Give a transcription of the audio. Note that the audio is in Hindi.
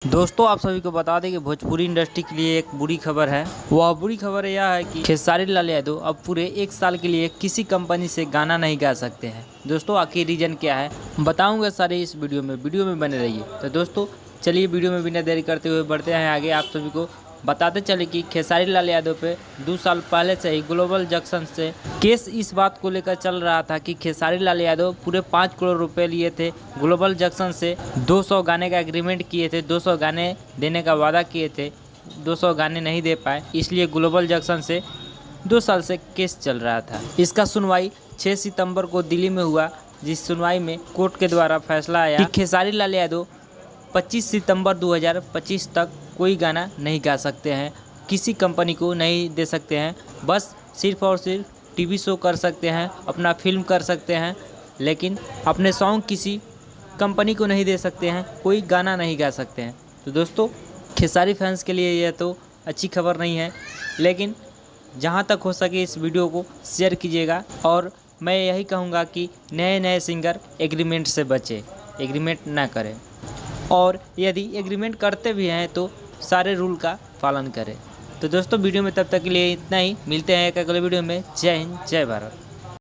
दोस्तों आप सभी को बता दें कि भोजपुरी इंडस्ट्री के लिए एक बुरी खबर है। वह बुरी खबर यह है कि खेसारी लाल यादव अब पूरे 1 साल के लिए किसी कंपनी से गाना नहीं गा सकते हैं। दोस्तों आखिर रीजन क्या है बताऊंगा सारे इस वीडियो में बने रहिए। तो दोस्तों चलिए वीडियो में बिना देरी करते हुए बढ़ते हैं आगे। आप सभी को बताते चले कि खेसारी लाल यादव पे 2 साल पहले से ही ग्लोबल जंक्शन से केस इस बात को लेकर चल रहा था कि खेसारी लाल यादव पूरे 5 करोड़ रुपए लिए थे ग्लोबल जंक्शन से। 200 गाने का एग्रीमेंट किए थे, 200 गाने देने का वादा किए थे, 200 गाने नहीं दे पाए, इसलिए ग्लोबल जंक्शन से 2 साल से केस चल रहा था। इसका सुनवाई 6 सितंबर को दिल्ली में हुआ, जिस सुनवाई में कोर्ट के द्वारा फैसला आया कि खेसारी लाल यादव 25 सितंबर 2025 तक कोई गाना नहीं गा सकते हैं, किसी कंपनी को नहीं दे सकते हैं, बस सिर्फ और सिर्फ टीवी शो कर सकते हैं, अपना फिल्म कर सकते हैं, लेकिन अपने सॉन्ग किसी कंपनी को नहीं दे सकते हैं, कोई गाना नहीं गा सकते हैं। तो दोस्तों खेसारी फैंस के लिए यह तो अच्छी खबर नहीं है, लेकिन जहां तक हो सके इस वीडियो को शेयर कीजिएगा। और मैं यही कहूँगा कि नए सिंगर एग्रीमेंट से बचे, एग्रीमेंट ना करें, और यदि एग्रीमेंट करते भी हैं तो सारे रूल का पालन करें। तो दोस्तों वीडियो में तब तक के लिए इतना ही, मिलते हैं एक अगले वीडियो में। जय हिंद, जय भारत।